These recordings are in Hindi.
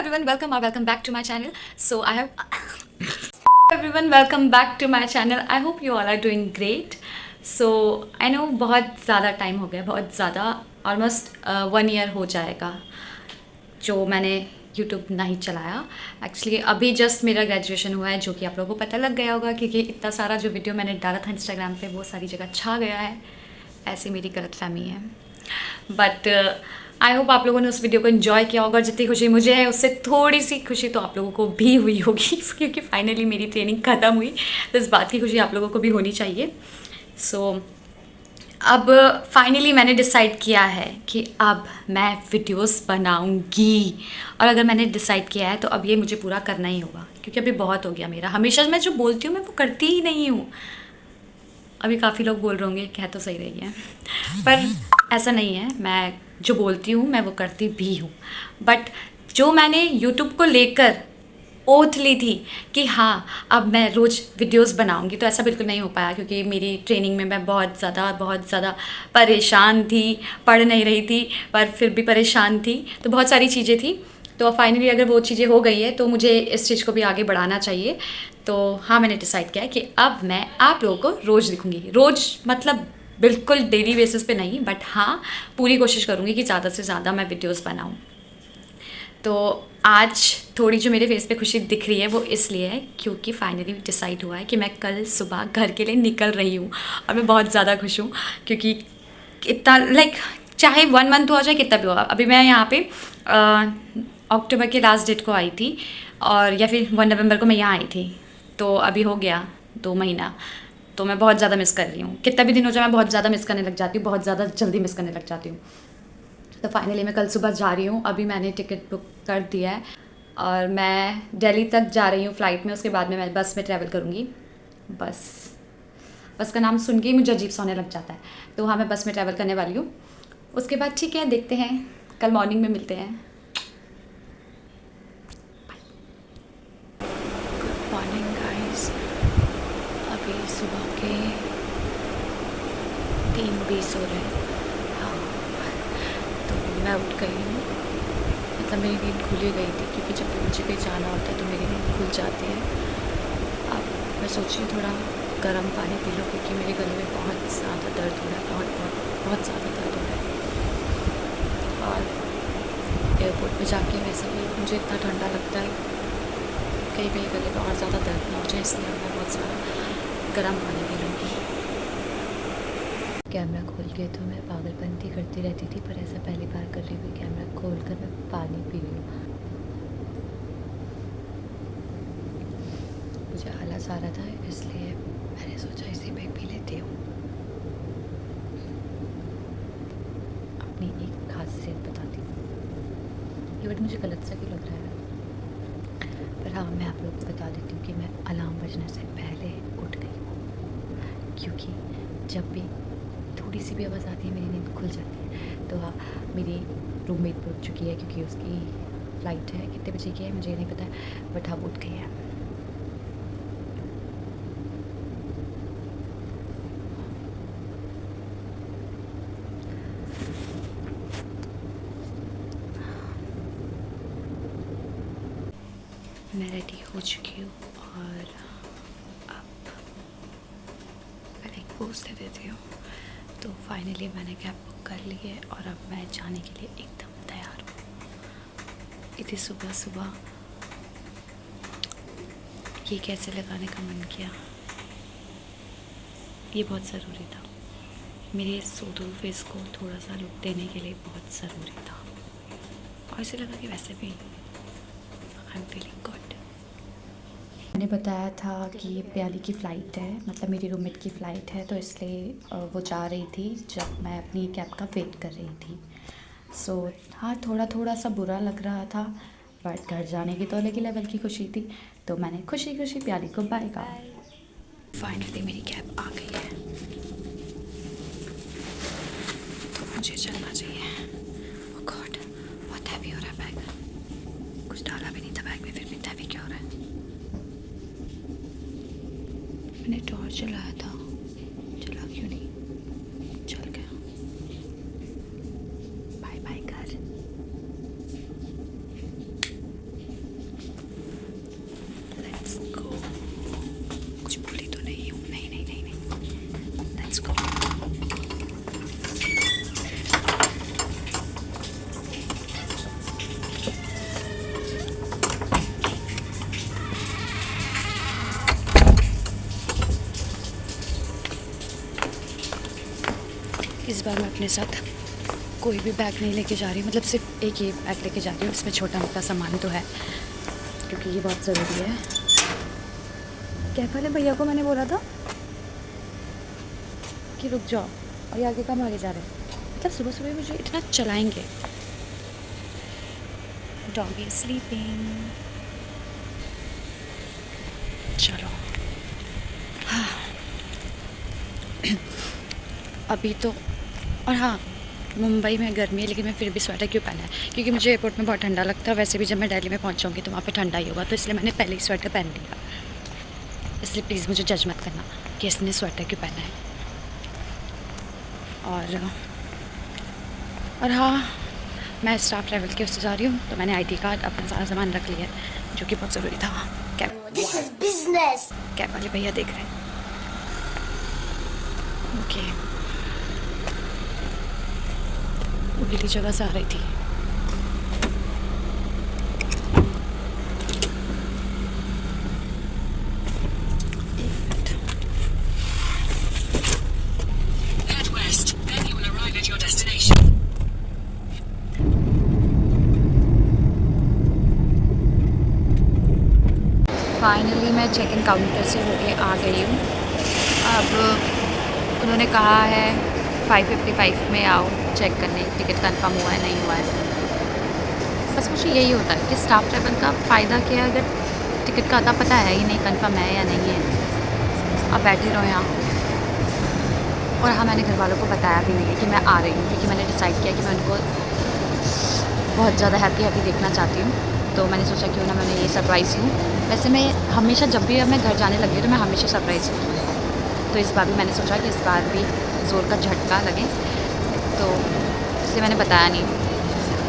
everyone, welcome back to my channel. So I have everyone, welcome back to my channel. I hope you all are doing great. So I know बहुत ज़्यादा टाइम हो गया, बहुत ज़्यादा, ऑलमोस्ट 1 ईयर हो जाएगा जो मैंने YouTube नहीं चलाया. एक्चुअली अभी जस्ट मेरा ग्रेजुएशन हुआ है, जो कि आप लोगों को पता लग गया होगा क्योंकि इतना सारा जो वीडियो मैंने डाला था इंस्टाग्राम पे वो सारी जगह छा गया है. ऐसी मेरी गलतफहमी है. बट आई होप आप लोगों ने उस वीडियो को एंजॉय किया होगा. जितनी खुशी मुझे है उससे थोड़ी सी खुशी तो आप लोगों को भी हुई होगी क्योंकि फाइनली मेरी ट्रेनिंग ख़त्म हुई, तो इस बात की खुशी आप लोगों को भी होनी चाहिए. सो अब फाइनली मैंने डिसाइड किया है कि अब मैं वीडियोस बनाऊंगी. और अगर मैंने डिसाइड किया है तो अब ये मुझे पूरा करना ही होगा क्योंकि अभी बहुत हो गया मेरा. हमेशा मैं जो बोलती हूँ मैं वो करती ही नहीं हूँ. अभी काफ़ी लोग बोल रहे होंगे कह तो सही रही है, पर ऐसा नहीं है. मैं जो बोलती हूँ मैं वो करती भी हूँ. बट जो मैंने यूट्यूब को लेकर ओथ ली थी कि हाँ अब मैं रोज़ वीडियोस बनाऊंगी, तो ऐसा बिल्कुल नहीं हो पाया क्योंकि मेरी ट्रेनिंग में मैं बहुत ज़्यादा परेशान थी. पढ़ नहीं रही थी पर फिर भी परेशान थी, तो बहुत सारी चीज़ें थी. तो फाइनली अगर वो चीज़ें हो गई है तो मुझे इस चीज़ को भी आगे बढ़ाना चाहिए. तो हाँ, मैंने डिसाइड किया है कि अब मैं आप लोगों को रोज़ दिखूँगी. रोज़ मतलब बिल्कुल डेली बेसिस पे नहीं, बट हाँ पूरी कोशिश करूँगी कि ज़्यादा से ज़्यादा मैं वीडियोस बनाऊँ. तो आज थोड़ी जो मेरे फेस पे खुशी दिख रही है वो इसलिए है क्योंकि फाइनली डिसाइड हुआ है कि मैं कल सुबह घर के लिए निकल रही हूँ. और मैं बहुत ज़्यादा खुश हूँ क्योंकि इतना चाहे 1 मंथ हो जाए कितना भी होगा. अभी मैं यहाँ पे अक्टूबर के लास्ट डेट को आई थी और या फिर 1 नवंबर को मैं यहाँ आई थी. तो अभी हो गया 2 महीना. तो मैं बहुत ज़्यादा मिस कर रही हूँ. कितना भी दिन हो जाए मैं बहुत ज़्यादा मिस करने लग जाती हूँ, बहुत ज़्यादा जल्दी मिस करने लग जाती हूँ. तो फाइनली मैं कल सुबह जा रही हूँ. अभी मैंने टिकट बुक कर दिया है और मैं दिल्ली तक जा रही हूँ फ़्लाइट में. उसके बाद में मैं बस में ट्रैवल करूँगी. बस का नाम सुन के ही मुझे अजीब सा होने लग जाता है. तो हाँ, मैं बस में ट्रैवल करने वाली हूँ. उसके बाद ठीक है, देखते हैं, कल मॉर्निंग में मिलते हैं. Good morning guys. अभी सुबह के 3:20 हो रहे हैं. हाँ, तो मैं उठ गई हूँ. मतलब मेरी नींद खुल ही गई थी क्योंकि जब भी मुझे कहीं जाना होता है तो मेरी नींद खुल जाती है. अब मैं सोच रही हूँ थोड़ा गर्म पानी पी लो क्योंकि मेरे गले में बहुत ज़्यादा दर्द हो रहा है. बहुत ज़्यादा दर्द हो रहा है. और एयरपोर्ट पे जाके वैसे भी मुझे इतना ठंडा लगता है, कहीं भी गले में और ज़्यादा दर्द ना हो जाए, इसलिए मैं बहुत सारा गर्म पानी पी लूँगी. कैमरा खोल के तो मैं पागलपंती करती रहती थी, पर ऐसा पहली बार कर रही हूँ. कैमरा खोल कर मैं पानी पी रही हूँ. मुझे आलस आ रहा था इसलिए मैंने सोचा इसी पे पी लेती हूँ. अपनी एक खासियत बताती हूँ. ये वर्ड मुझे गलत सा क्यों लग रहा है, पर हाँ मैं आप लोगों को बता देती हूँ कि मैं अलार्म बजने से पहले उठ गई हूँ क्योंकि जब भी थोड़ी सी भी आवाज़ आती है मेरी नींद खुल जाती है. तो हाँ, मेरी रूममेट भी उठ चुकी है क्योंकि उसकी फ़्लाइट है. कितने बजे की है मुझे नहीं पता है, बट हाँ उठ गई है. मैं रेडी हो चुकी हूँ और अब मैं एक पोज दे देती हूँ. तो फाइनली मैंने कैब बुक कर ली है और अब मैं जाने के लिए एकदम तैयार हूँ. इतनी सुबह ये कैसे लगाने का मन किया, ये बहुत ज़रूरी था. मेरे सोदू फेस को थोड़ा सा लुक देने के लिए बहुत ज़रूरी था. और इसे लगा कि वैसे भी आई एम फीलिंग गुड. मैंने बताया था कि प्याली की फ़्लाइट है, मतलब मेरी रूममेट की फ़्लाइट है, तो इसलिए वो जा रही थी जब मैं अपनी कैब का वेट कर रही थी. सो हाँ, थोड़ा सा बुरा लग रहा था, बट घर जाने की तो अलग ही लेवल की खुशी थी. तो मैंने खुशी प्याली को बाय कहा. फाइनली मेरी कैब आ गई है तो मुझे चलना चाहिए. ओह गॉड, बहुत हैवी हो रहा है बैग. कुछ डाला भी नहीं था बैग में, फिर भी हैवी क्यों हो रहा है. मैंने टॉर्च चलाया था, चला क्यों नहीं, चल गया. बाय बाय घर. इस बार मैं अपने साथ कोई भी बैग नहीं लेके जा रही, मतलब सिर्फ एक ही बैग लेके जा रही हूँ। इसमें छोटा मोटा सामान तो है क्योंकि ये बहुत ज़रूरी है। कैब वाले भैया को मैंने बोला था कि रुक जाओ, और ये आगे कम आगे जा रहे हैं। मतलब सुबह सुबह मुझे इतना चलाएंगे। Doggy sleeping. चलो हाँ अभी तो। और हाँ, मुंबई में गर्मी है लेकिन मैं फिर भी स्वेटर क्यों पहना है, क्योंकि मुझे एयरपोर्ट में बहुत ठंडा लगता है। वैसे भी जब मैं दिल्ली में पहुंचूंगी तो वहाँ पे ठंडा ही होगा, तो इसलिए मैंने पहले ही स्वेटर पहन लिया। इसलिए प्लीज़ मुझे जज मत करना कि इसने स्वेटर क्यों पहना है। और हाँ, मैं स्टाफ ट्रैवल के उससे जा रही हूँ, तो मैंने आईडी कार्ड, अपना सारा सामान रख लिया है जो कि बहुत ज़रूरी था। कैब वाले भैया देख रहे हैं। ओके, उगली जगह से आ रही थी। फाइनली मैं चेक इन काउंटर से होके आ गई हूँ। अब उन्होंने कहा है 5:55 में आओ चेक करने, टिकट कंफर्म हुआ है नहीं हुआ है। बस मुझे यही होता है कि स्टाफ ट्रैवल का फ़ायदा क्या है, अगर टिकट का आता पता है ही नहीं कंफर्म है या नहीं है, अब बैठे रहो यहाँ। और हाँ, मैंने घर वालों को बताया भी नहीं है कि मैं आ रही हूँ, क्योंकि मैंने डिसाइड किया कि मैं उनको बहुत ज़्यादा हैप्पी देखना चाहती हूँ। तो मैंने सोचा क्यों ना मैंने ये सरप्राइज़ लूँ। वैसे मैं हमेशा जब भी मैं घर जाने लगी हूँ तो मैं हमेशा सरप्राइज़ लूँ, तो इस बार भी मैंने सोचा कि इस बार भी ज़ोर का झटका लगे, तो इसलिए मैंने बताया नहीं।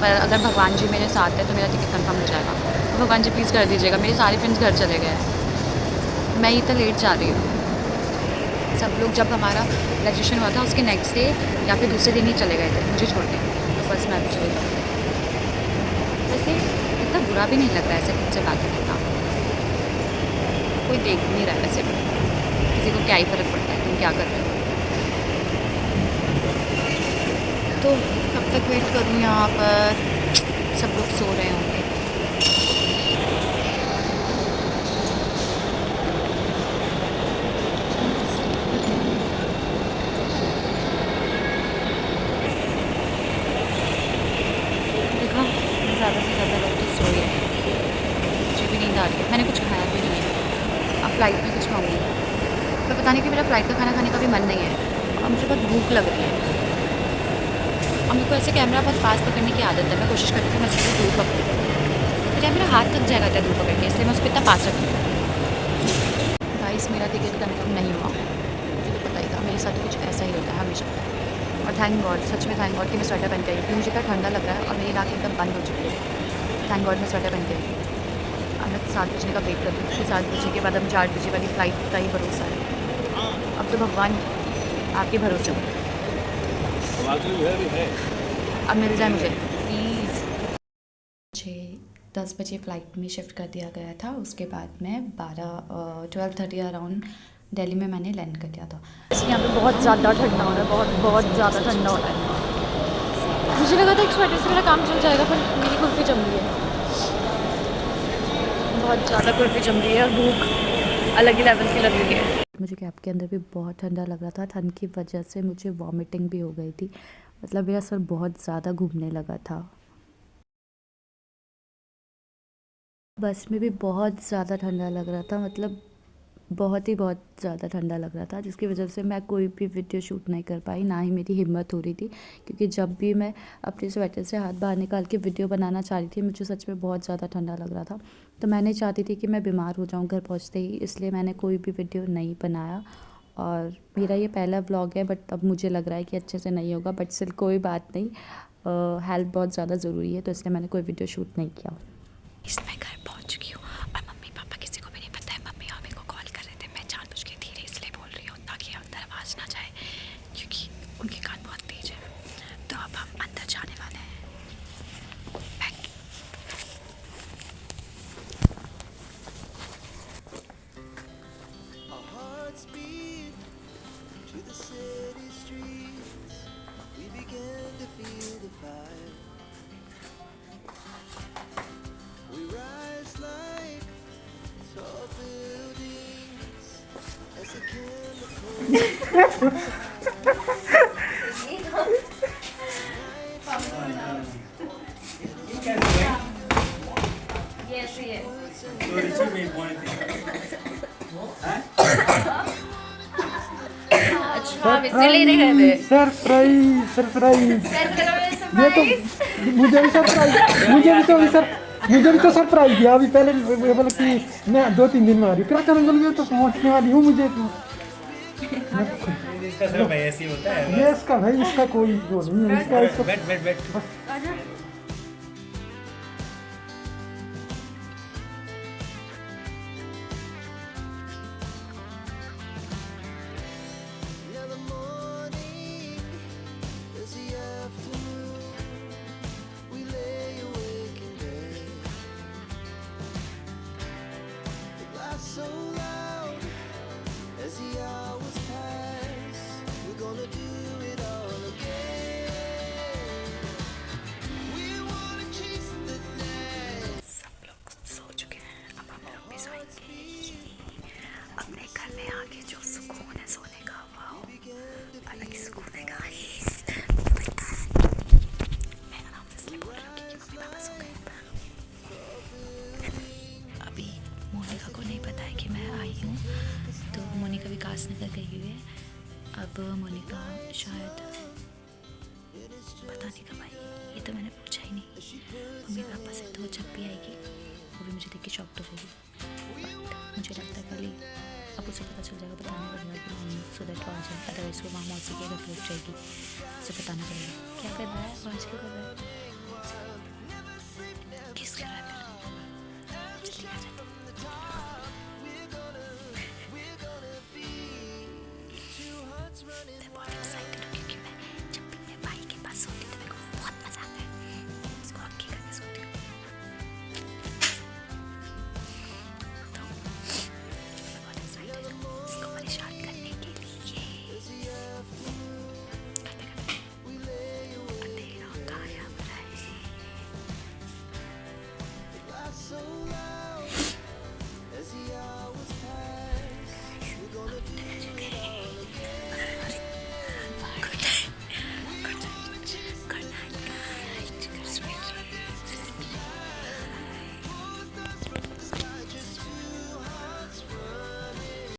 पर अगर भगवान जी मेरे साथ है तो मेरा टिकट कंफर्म हो जाएगा। तो भगवान जी प्लीज़ कर दीजिएगा। मेरे सारे फ्रेंड्स घर चले गए हैं, मैं ही तो लेट जा रही हूँ। सब लोग जब हमारा रजिस्ट्रेशन हुआ था उसके नेक्स्ट डे या फिर दूसरे दिन ही चले गए थे मुझे छोड़ के, तो बस मैं भी चली गई। वैसे इतना बुरा भी नहीं लग रहा है ऐसे खुद से बातें करना, कोई देख नहीं रहा है। वैसे किसी को क्या ही फ़र्क पड़ता है तुम क्या कर रहे हो। तो कब तक वेट करूँ यहाँ पर, सब लोग सो रहे होंगे। देखा, ज़्यादा से ज़्यादा लोग तो सो ही रहे हैं, मुझे भी नींद आ रही है। मैंने कुछ खाया भी नहीं है, अब फ्लाइट में कुछ खाऊंगी। पर पता नहीं कि मेरा फ़्लाइट का खाना खाने का भी मन नहीं है और मुझे बहुत भूख लग रही है। और मेरे को ऐसे कैमरा बहुत पास पकड़ने की आदत है, मैं कोशिश करती हूँ मैं उसको दूर पकड़ूँ, तो क्या मेरा हाथ थक जाएगा क्या दूर पकड़ के, इसलिए मैं उसको इतना पास रखती हूँ। गाइस, मेरा टिकट कंफर्म नहीं हुआ, मुझे तो पता ही था, मेरे साथ कुछ ऐसा ही होता है हमेशा। और थैंक गॉड, सच में थैंक गॉड कि मैं स्वेटर पहन के आई, क्योंकि मुझे इतना ठंडा लग रहा है और मेरी नाक एकदम बंद हो चुकी है। थैंक गॉड मैं स्वेटर पहन के आई। अब मैं 7 बजे का वेट कर रही हूँ, फिर 7 बजे के बाद हम 4 बजे वाली फ़्लाइट का ही भरोसा है। अब तो भगवान आपके भरोसे हो, अब मिल जाए मुझे प्लीज़। मुझे 10 बजे फ़्लाइट में शिफ्ट कर दिया गया था, उसके बाद मैं 12:30 अराउंड दिल्ली में मैंने लैंड कर लिया था। यहाँ पे बहुत ज़्यादा ठंडा हो रहा है, बहुत बहुत ज़्यादा ठंडा हो रहा है। मुझे लगा था एक स्वेटर से मेरा काम चल जाएगा, पर मेरी कुल्फ़ी जम रही है, बहुत ज़्यादा कुल्फ़ी जम रही है और भूख अलग ही लेवल की लग रही है। मुझे कैब के अंदर भी बहुत ठंडा लग रहा था, ठंड की वजह से मुझे वॉमिटिंग भी हो गई थी, मतलब मेरा सर बहुत ज़्यादा घूमने लगा था। बस में भी बहुत ज़्यादा ठंडा लग रहा था, मतलब बहुत ज़्यादा ठंडा लग रहा था, जिसकी वजह से मैं कोई भी वीडियो शूट नहीं कर पाई, ना ही मेरी हिम्मत हो रही थी, क्योंकि जब भी मैं अपने स्वेटर से हाथ बाहर निकाल के वीडियो बनाना चाह रही थी मुझे सच में बहुत ज़्यादा ठंडा लग रहा था। तो मैं नहीं चाहती थी कि मैं बीमार हो जाऊँ घर पहुँचते ही, इसलिए मैंने कोई भी वीडियो नहीं बनाया। और मेरा ये पहला व्लॉग है, बट अब मुझे लग रहा है कि अच्छे से नहीं होगा, बट स्टिल कोई बात नहीं, हेल्थ बहुत ज़्यादा ज़रूरी है, तो इसलिए मैंने कोई वीडियो शूट नहीं किया। मैं घर पहुंच चुकी हूँ और मम्मी पापा किसी को भी नहीं पता है। मम्मी और मेरे को कॉल कर रहे थे, मैं जानबूझ के धीरे इसलिए बोल रही हूँ ताकि अंदर आवाज़ ना जाए, क्योंकि उनके कान बहुत तेज है। तो अब हम अंदर जाने वाले हैं। Yes, yes. अच्छा आप इसीलिए नहीं गए थे। Surprise surprise. ये तो सरप्राइज। मुझे भी सरप्राइज, मुझे भी तो सरप्राइज दिया अभी पहले, बोला कि मैं 2-3 दिन में आ रही हूँ, क्या करूँगा, मैं तो पहुँचने वाली हूँ, मुझे तो इसका सब भाई ऐसे ही होता है। ये इसका भाई, इसका कोई वो नहीं है, इसका बैठ बैठ बैठ। आजा। So loud as the hours pass, we're gonna do it all again. We wanna chase the night. सब लोग सो चुके हैं, अब हम लोग भी सोएंगे। अपने घर में आके जो सुकून है सोने का, वाह अलग ही सुकून है गाइस। मैं आराम से इसलिए बोल रही हूँ क्योंकि मम्मी पापा सो गए हैं। अभी मोनिका को नहीं पता है कि मैं आई हूँ, तो मोनिका विकास नगर गई हुई है। अब मोनिका शायद पता नहीं कब आएगी, ये तो मैंने पूछा ही नहीं मम्मी पापा से। तो जब भी आएगी वो भी मुझे देख के शॉक तो होगी, बट मुझे लगता है कल अब उसे पता चल जाएगा, बताना पड़ेगा कि मम्मी सो दैट वो आ जाए, अदरवाइज वो वहाँ मौसी के घर रुक जाएगी। उसे बताना पड़ेगा क्या कर रहा है और आज क्यों कर रहा है, किस कर रहा है फिर जल्दी आ जाए। मैं बहुत एक्साइटेड हूँ क्योंकि मैं जब भी मेरे भाई के पास सोती हूँ तो मेरे को बहुत मज़ा आता है, इसको हक्की करके सोती हूँ। तो मैं बहुत एक्साइटेड हूँ इसको परेशान करने के लिए। करते करते अंधेरा गायब रहे। So loud as the hours pass, we're gonna do it